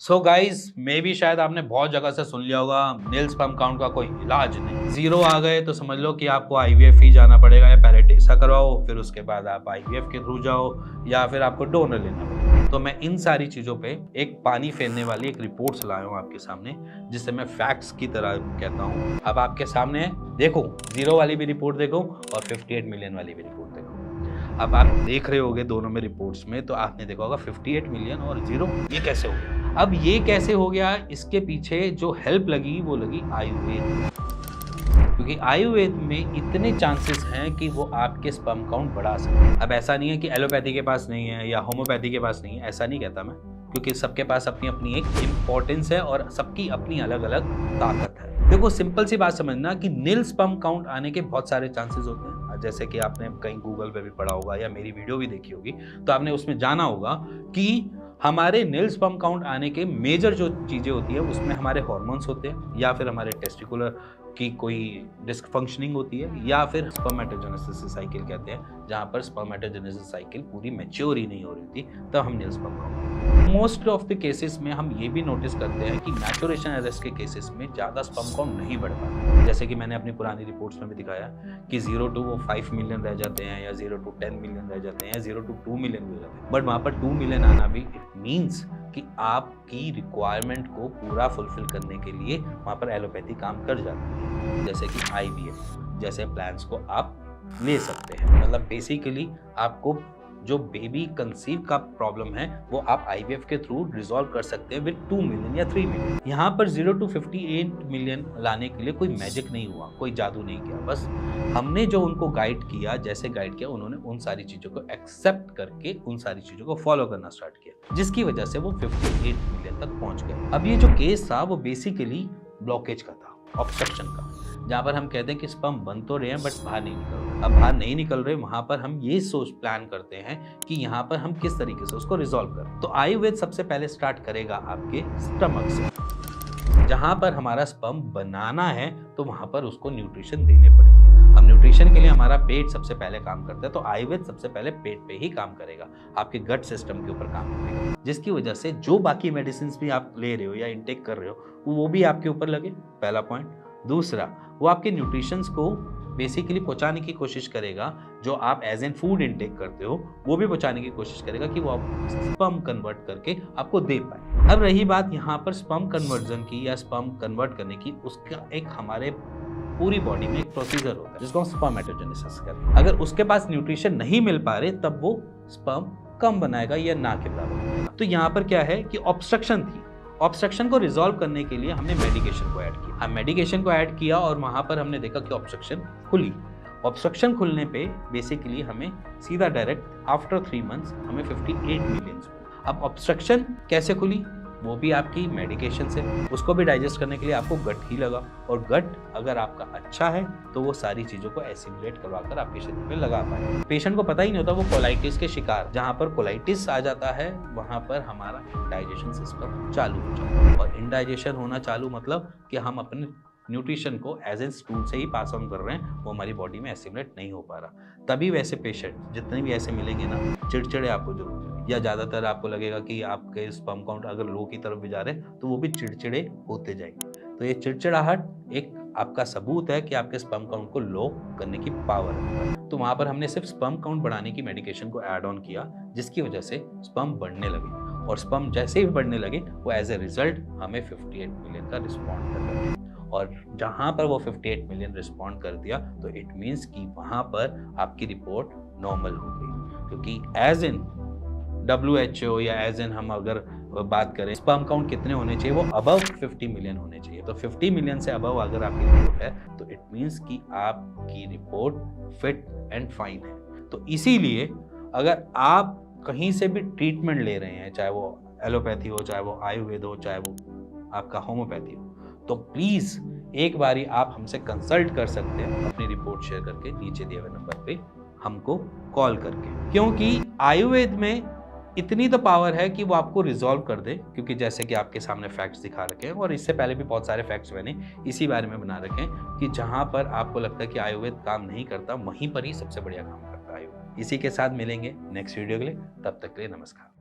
So guys मे भी शायद आपने बहुत जगह से सुन लिया होगा नील स्पर्म काउंट का कोई इलाज नहीं। जीरो आ गए तो समझ लो कि आपको आईवीएफ ही जाना पड़ेगा या पहले टेसा करवाओ, फिर उसके बाद आप आईवीएफ के थ्रू जाओ या फिर आपको डोनर लेना पड़ेगा। तो मैं इन सारी चीजों पे एक पानी फेरने वाली एक रिपोर्ट लाया हूँ आपके सामने, जिससे मैं फैक्ट्स की तरह कहता हूँ। अब आपके सामने देखो, जीरो वाली भी रिपोर्ट देखो और 58 मिलियन वाली भी रिपोर्ट देखो। अब आप देख रहे होगे दोनों में रिपोर्ट्स में, तो आपने देखा होगा 58 मिलियन और जीरो, ये कैसे हो गया? अब ये कैसे हो गया, इसके पीछे जो हेल्प लगी वो लगी आयुर्वेद, क्योंकि आयुर्वेद में इतने चांसेस हैं कि वो आपके स्पर्म काउंट बढ़ा सकते। अब ऐसा नहीं है कि एलोपैथी के पास नहीं है या होम्योपैथी के पास नहीं है, ऐसा नहीं कहता मैं, क्योंकि सबके पास अपनी अपनी एक इम्पोर्टेंस है और सबकी अपनी अलग अलग ताकत है। देखो सिंपल सी बात समझना कि नील स्पर्म काउंट आने के बहुत सारे चांसेस होते हैं। जैसे कि आपने कहीं गूगल पे भी पढ़ा होगा या मेरी वीडियो भी देखी होगी, तो आपने उसमें जाना होगा कि हमारे नील स्पर्म काउंट आने के मेजर जो चीजें होती है उसमें हमारे हार्मोन्स होते हैं, या फिर हमारे टेस्टिकुलर की कोई डिस्क फंक्शनिंग होती है, या फिर स्पर्मेटोजेनेसिस साइकिल कहते हैं, जहां पर स्पर्मेटोजेनेसिस साइकिल पूरी मैच्योर ही नहीं हो रही थी, तब हम nil sperm count. Most of the cases में हम ये भी नोटिस करते हैं कि मैच्योरेशन अरेस्ट के केसेस में ज्यादा स्पर्म काउंट नहीं बढ़ पाता। जैसे कि मैंने अपनी पुरानी रिपोर्ट्स में भी दिखाया कि 0 to 5 मिलियन रह जाते हैं, या 0 to 10 मिलियन रह जाते हैं, या 0 to 2 मिलियन भी हो जाते हैं। बट वहां पर 2 मिलियन आना भी इट मीन्स कि आपकी रिक्वायरमेंट को पूरा फुलफिल करने के लिए वहां पर एलोपैथी काम कर जाती है। जैसे कि आईवीएफ जैसे प्लान्स को आप ले सकते हैं। मतलब बेसिकली आपको जो बेबी कंसीव का प्रॉब्लम है वो आप आईवीएफ के थ्रू रिजॉल्व कर सकते हैं विद 2 मिलियन या 3 मिलियन। यहाँ पर 0 to 58 मिलियन लाने के लिए कोई मैजिक नहीं हुआ, कोई जादू नहीं किया। बस हमने जो उनको गाइड किया, जैसे गाइड किया, उन्होंने उन सारी चीजों को एक्सेप्ट करके उन सारी चीजों को फॉलो करना स्टार्ट किया, जिसकी वजह से वो 58 मिलियन तक पहुंच गए। अब ये जो केस था वो बेसिकली ब्लॉकेज का था, ऑब्स्ट्रक्शन का, जहाँ पर हम कहते हैं कि स्पर्म बन तो रहे हैं बट बाहर नहीं निकल रहे। अब बाहर नहीं निकल रहे, वहां पर हम ये सोच प्लान करते हैं कि यहाँ पर हम किस तरीके से उसको रिजॉल्व करें। तो आयुर्वेद सबसे पहले स्टार्ट करेगा आपके स्टमक से। जहां पर हमारा स्पर्म बनाना है तो वहां पर उसको न्यूट्रिशन देने पड़ेंगे। अब न्यूट्रिशन के लिए हमारा पेट सबसे पहले काम करता है, तो आयुर्वेद सबसे पहले पेट पे ही काम करेगा, आपके गट सिस्टम के ऊपर काम करेगा, जिसकी वजह से जो बाकी मेडिसिन भी आप ले रहे हो या इंटेक कर रहे हो वो भी आपके ऊपर लगे, पहला पॉइंट। दूसरा, वो आपके न्यूट्रिशंस को बेसिकली पहुंचाने की कोशिश करेगा, जो आप एज एन फूड इंटेक करते हो वो भी पहुंचाने की कोशिश करेगा कि वो आप स्पर्म कन्वर्ट करके आपको दे पाए। अब रही बात यहाँ पर स्पर्म कन्वर्जन की या स्पर्म कन्वर्ट करने की, उसका एक हमारे पूरी बॉडी में एक प्रोसीजर होता है जिसको हम स्पर्मेटोजेनेसिस कहते हैं। अगर उसके पास न्यूट्रिशन नहीं मिल पा रहे तब वो स्पर्म कम बनाएगा या ना के बराबर बनाएगा। तो यहाँ पर क्या है कि ऑब्स्ट्रक्शन थी, ऑब्स्ट्रक्शन को रिजॉल्व करने के लिए हमने मेडिकेशन को ऐड किया। हम मेडिकेशन को ऐड किया और वहां पर हमने देखा कि ऑब्स्ट्रक्शन खुली। ऑब्स्ट्रक्शन खुलने पे बेसिकली हमें सीधा डायरेक्ट आफ्टर 3 मंथ्स हमें 58 मिलियन। अब ऑब्स्ट्रक्शन कैसे खुली, वो भी आपकी मेडिकेशन से। उसको भी डाइजेस्ट करने के लिए आपको गट ही लगा, और गट अगर आपका अच्छा है तो वो सारी चीजों को एसिमुलेट करवाकर आपके शरीर पे लगा पाए। पेशेंट को पता ही नहीं होता, वो कोलाइटिस के शिकार, जहां पर कोलाइटिस आ जाता है वहां पर हमारा इंडाइजेशन सिस्टम चालू हो जाता है। और इंडाइजेशन होना चालू मतलब कि हम अपने न्यूट्रिशन को एज ए स्टूल से ही पास ऑन कर रहे हैं, वो हमारी बॉडी में एसिमुलेट नहीं हो पा रहा। तभी वैसे पेशेंट जितने भी ऐसे मिलेंगे ना, चिड़चिड़े आपको जरूर, या ज़्यादातर आपको लगेगा कि आपके स्पर्म काउंट अगर लो की तरफ भी जा रहे हैं तो वो भी चिड़चिड़े होते जाएंगे। तो ये चिड़चिड़ाहट एक आपका सबूत है कि आपके स्पर्म काउंट को लो करने की पावर है। तो वहाँ पर हमने सिर्फ स्पर्म काउंट बढ़ाने की मेडिकेशन को ऐड ऑन किया, जिसकी वजह से स्पर्म बढ़ने लगे, और स्पर्म जैसे ही बढ़ने लगे वो एज ए रिजल्ट हमें 58 मिलियन का रिस्पॉन्ड कर रहे हैं। और जहाँ पर वो 58 मिलियन रिस्पॉन्ड कर दिया तो इट मीन्स कि वहाँ पर आपकी रिपोर्ट नॉर्मल हो गई, क्योंकि एज इन WHO या एज एन हम अगर बात करें स्पर्म काउंट कितने होने चाहिए, वो अबव 50 मिलियन होने चाहिए। तो 50 मिलियन से अबव अगर आपकी रिपोर्ट है तो इट मीन्स कि आपकी रिपोर्ट फिट एंड फाइन है। तो इसीलिए अगर आप कहीं से भी ट्रीटमेंट ले रहे हैं, चाहे वो एलोपैथी हो, चाहे वो आयुर्वेद हो, चाहे वो आपका होम्योपैथी हो, तो प्लीज एक बारी आप हमसे कंसल्ट कर सकते हैं अपनी रिपोर्ट शेयर करके, नीचे दिए हुए नंबर पे हमको कॉल करके। क्योंकि आयुर्वेद में इतनी तो पावर है कि वो आपको रिजॉल्व कर दे, क्योंकि जैसे कि आपके सामने फैक्ट्स दिखा रखे हैं, और इससे पहले भी बहुत सारे फैक्ट्स मैंने इसी बारे में बना रखे हैं कि जहां पर आपको लगता है कि आयुर्वेद काम नहीं करता, वहीं पर ही सबसे बढ़िया काम करता है आयुर्वेद। इसी के साथ मिलेंगे नेक्स्ट वीडियो के लिए, तब तक के लिए नमस्कार।